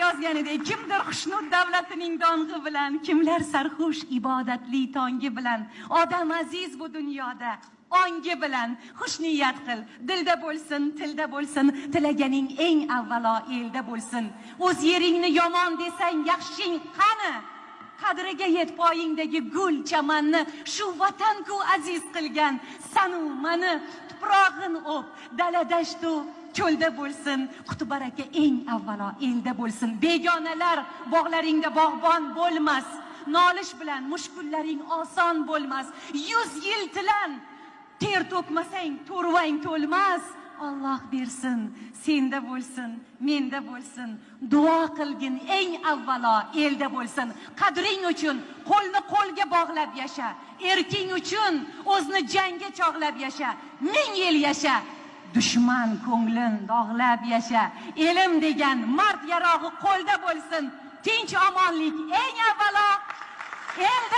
yozganidek, kimdir xushnud davlatining dong'i bilan, kimlar sarxush ibodatli tongi bilan, odam aziz bu dunyoda ongi bilan xush niyat qil, dilda bo'lsin, tilda bo'lsin, tilaganing eng avvalo elda bo'lsin. O'z yeringni yomon desang, yaxshing qani? Qadriga yet poyingdagi gul chamanni, shu vatan-ku aziz qilgan sanu mani, tuprog'in o'p, daladashtu cho'lda bo'lsin, quti baraka eng avvalo elda bo'lsin. Begonalar bog'laringda bog'bon bo'lmas, nolish bilan mushkullaring oson bo'lmas. 100 yil tilan, ter to'kmasang to'rvang to'lmas. Alloh bersin, senda bo'lsin, menda bo'lsin. Duo qilgin eng avvalo elda bo'lsin. Qadring uchun qo'lni qo'lga bog'lab yasha, erking uchun o'zni jangga chog'lab yasha. 1000 yil yasha, dushman ko'nglin dog'lab yasha. Ilm degan mard yarog'i qo'lda bo'lsin. Tinch omonlik eng avvalo elda